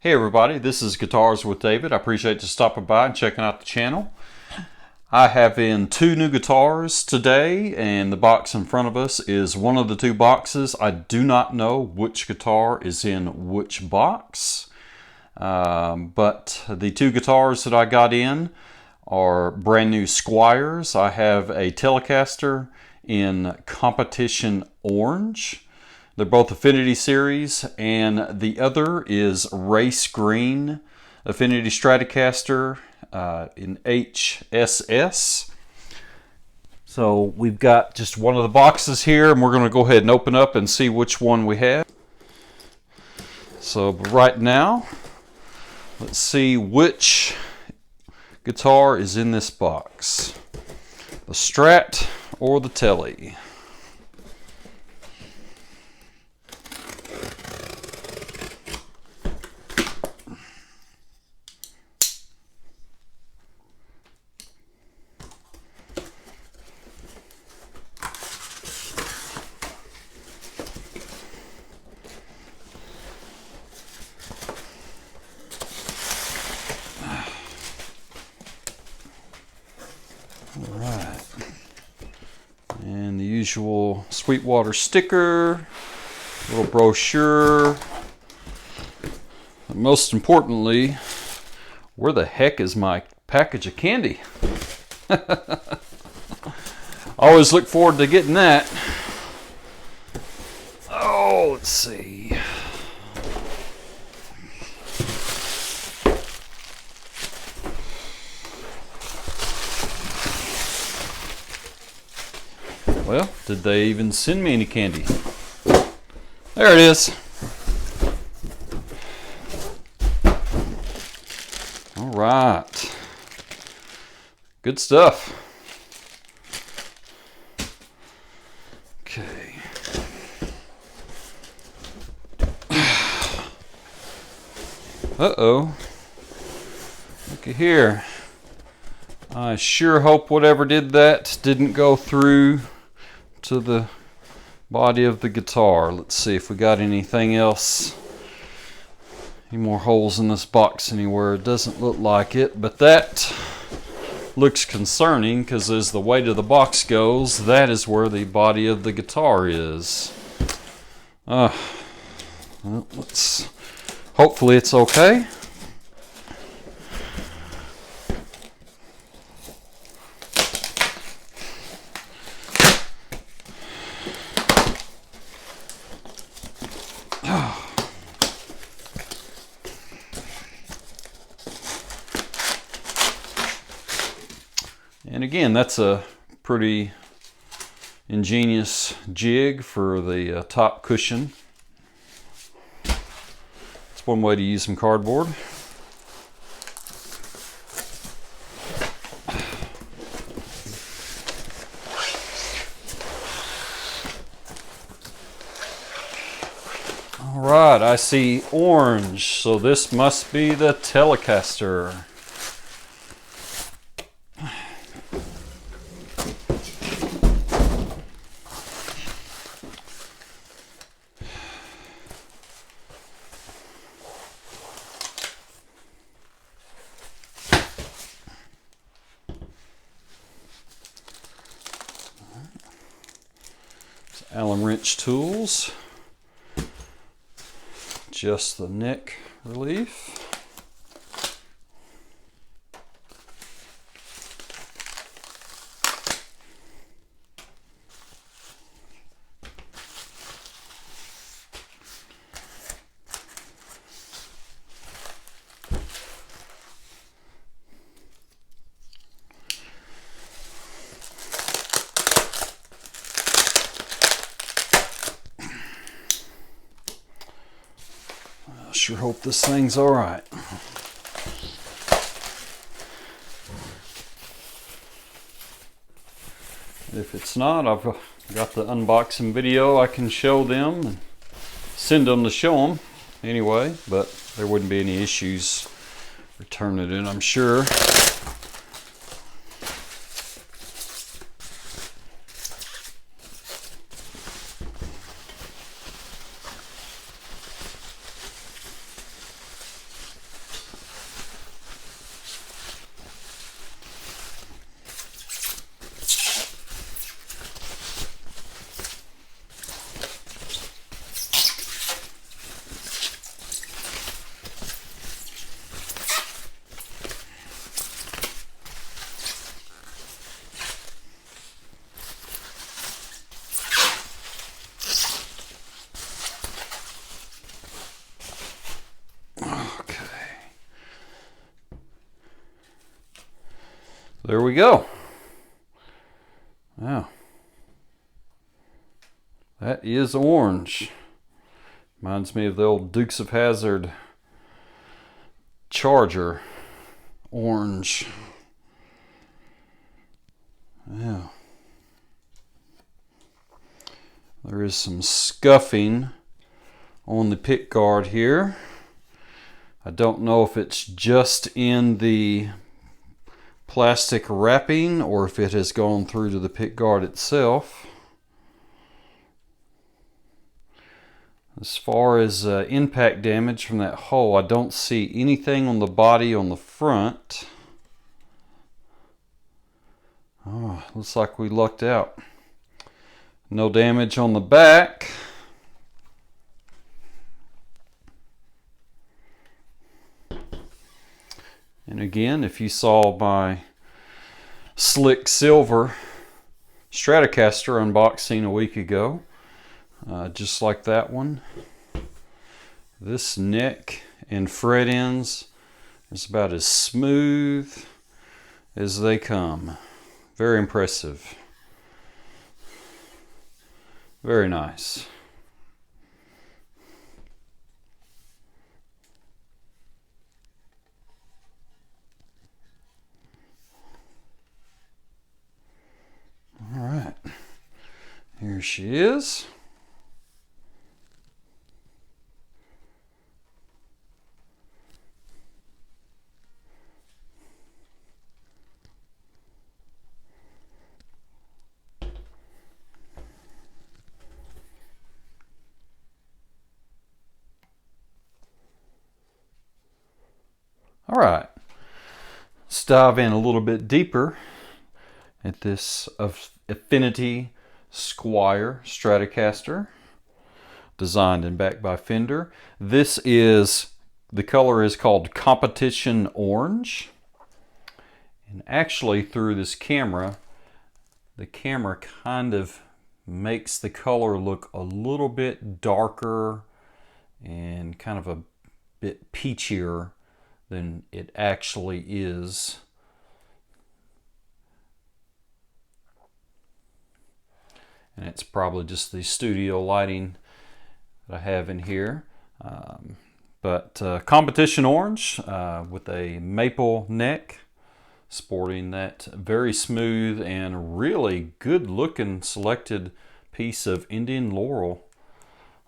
Hey everybody, this is Guitars with David. I appreciate you stopping by and checking out the channel. I have in two new guitars today, and the box in front of us is one of the two boxes. I do not know which guitar is in which box, but the two guitars that I got in are brand new Squiers. I have a Telecaster in Competition Orange. They're both Affinity series, and the other is Race Green Affinity Stratocaster in HSS. So we've got just one of the boxes here, and we're going to go ahead and open up and see which one we have. So right now, let's see which guitar is in this box. The Strat or the Tele. Alright, and the usual Sweetwater sticker, little brochure, and most importantly, where the heck is my package of candy? I always look forward to getting that. Oh, let's see. Well, did they even send me any candy? There it is. All right. Good stuff. Okay. Uh-oh. Look at here. I sure hope whatever did that didn't go through to the body of the guitar. Let's see if we got anything else. Any more holes in this box anywhere? It doesn't look like it, but that looks concerning because as the weight of the box goes, that is where the body of the guitar is. Well, hopefully it's okay. And again, that's a pretty ingenious jig for the top cushion. It's one way to use some cardboard. All right, I see orange, so this must be the Telecaster. Allen wrench tools, just the neck relief. Sure hope this thing's all right. If it's not, I've got the unboxing video I can show them and send them to show them anyway, but there wouldn't be any issues returning it, I'm sure. There we go. Wow. That is orange. Reminds me of the old Dukes of Hazzard Charger. Orange. Yeah. There is some scuffing on the pick guard here. I don't know if it's just in the plastic wrapping or if it has gone through to the pick guard itself. As far as impact damage from that hole, I don't see anything on the body on the front. Oh, looks like we lucked out. No damage on the back. And again, if you saw my slick silver Stratocaster unboxing a week ago, just like that one, this neck and fret ends is about as smooth as they come. Very impressive. Very nice. All right, here she is. All right, let's dive in a little bit deeper at this Affinity Squier Stratocaster, designed and backed by Fender. This is, the color is called Competition Orange. And actually through this camera, the camera kind of makes the color look a little bit darker and kind of a bit peachier than it actually is. And it's probably just the studio lighting that I have in here. But Competition Orange with a maple neck, sporting that very smooth and really good looking selected piece of Indian laurel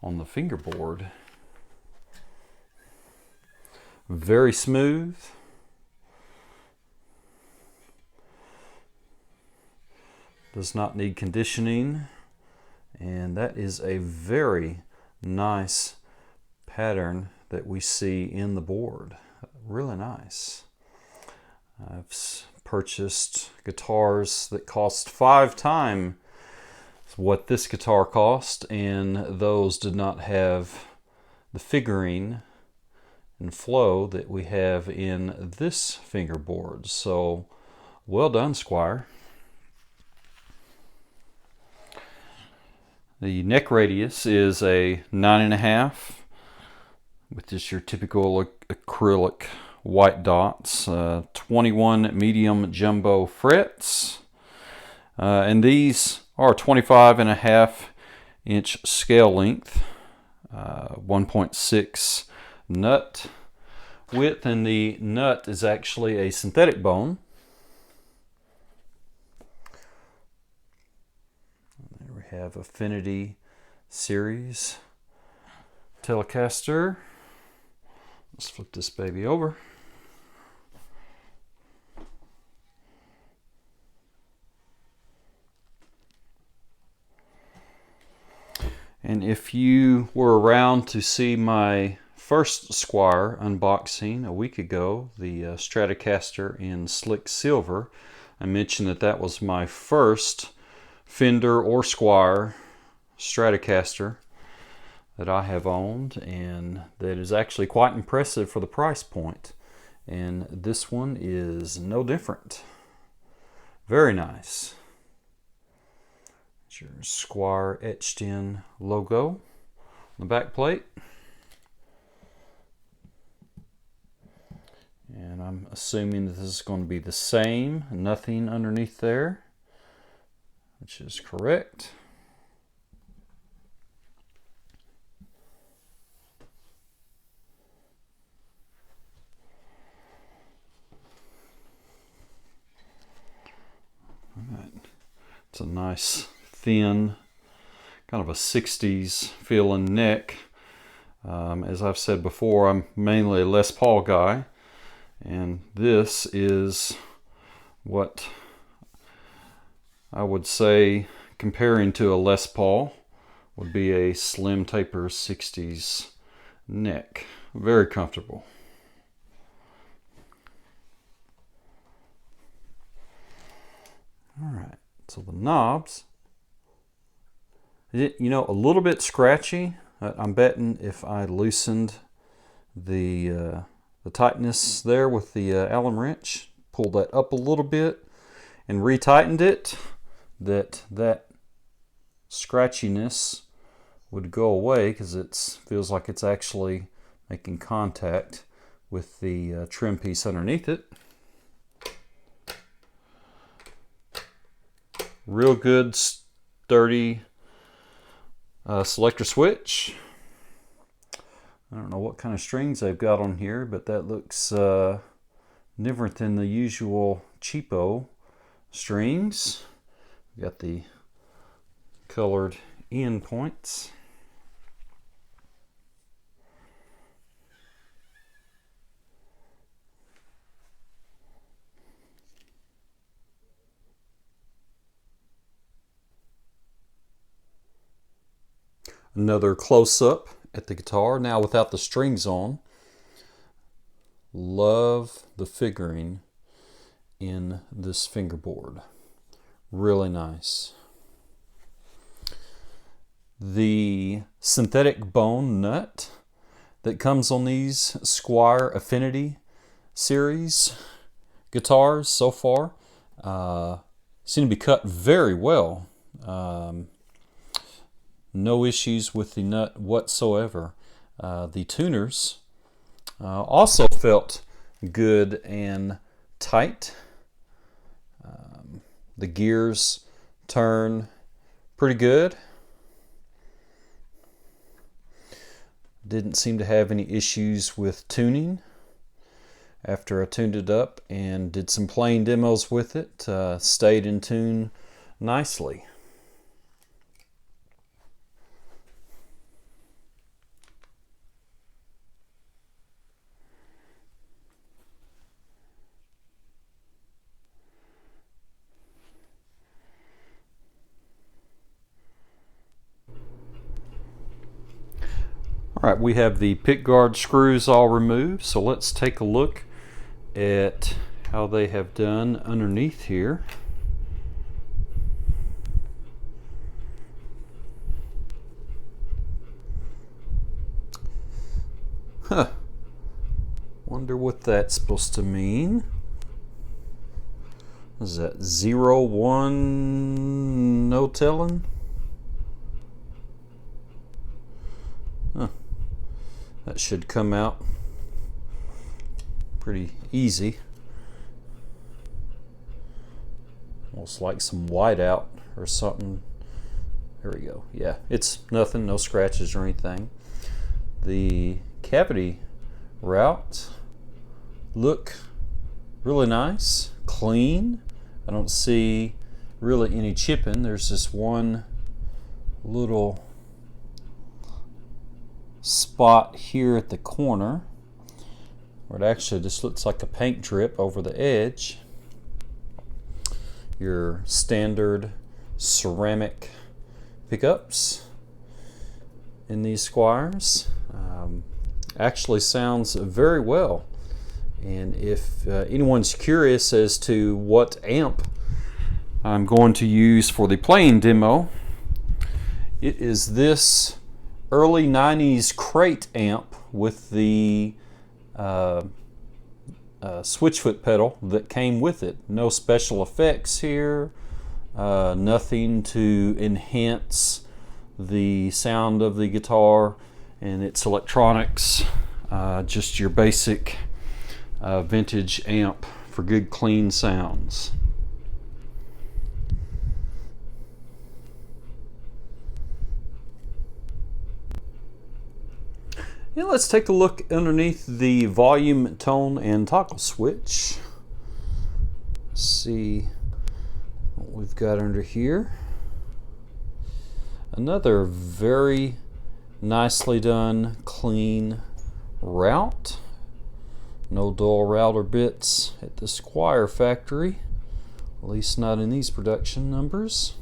on the fingerboard. Very smooth. Does not need conditioning. And that is a very nice pattern that we see in the board. Really nice. I've purchased guitars that cost 5 times what this guitar cost, and those did not have the figuring and flow that we have in this fingerboard. So well done, Squier. The neck radius is a 9.5 with just your typical acrylic white dots, 21 medium jumbo frets, and these are 25.5-inch scale length, 1.6 nut width, and the nut is actually a synthetic bone. There we have Affinity series Telecaster. Let's flip this baby over. And if you were around to see my first Squier unboxing a week ago, the Stratocaster in slick silver, I mentioned that that was my first Fender or Squier Stratocaster that I have owned, and that is actually quite impressive for the price point. And this one is no different. Very nice. Your Squier etched in logo on the back plate. And I'm assuming that this is going to be the same, nothing underneath there, which is correct. All right. It's a nice, thin, kind of a 60s feeling neck. As I've said before, I'm mainly a Les Paul guy, and this is what I would say, comparing to a Les Paul, would be a slim taper 60s neck. Very comfortable. All right, so the knobs, you know, a little bit scratchy. I'm betting if I loosened the tightness there with the Allen wrench, pulled that up a little bit and retightened it, that scratchiness would go away, because it feels like it's actually making contact with the trim piece underneath it. Real good, sturdy selector switch. I don't know what kind of strings they've got on here, but that looks different than the usual cheapo strings. We've got the colored end points. Another close-up at the guitar, now without the strings on. Love the figuring in this fingerboard. Really nice. The synthetic bone nut that comes on these Squier Affinity series guitars so far seem to be cut very well. No issues with the nut whatsoever. The tuners also felt good and tight. The gears turn pretty good. Didn't seem to have any issues with tuning after I tuned it up and did some playing demos with it. Stayed in tune nicely. All right, we have the pickguard screws all removed, so let's take a look at how they have done underneath here. Huh. Wonder what that's supposed to mean. What is that? 0, 1, no telling? Huh. That should come out pretty easy. Almost like some whiteout or something. There we go. Yeah, it's nothing, no scratches or anything. The cavity route look really nice, clean. I don't see really any chipping. There's this one little spot here at the corner where it actually just looks like a paint drip over the edge. Your standard ceramic pickups in these Squiers. Actually sounds very well. And if anyone's curious as to what amp I'm going to use for the playing demo, it is this early 90s crate amp with the switchfoot pedal that came with it. No special effects here, nothing to enhance the sound of the guitar and its electronics, just your basic vintage amp for good clean sounds. Now let's take a look underneath the volume, tone, and toggle switch. See what we've got under here. Another very nicely done, clean route. No dull router bits at the Squier factory, at least not in these production numbers.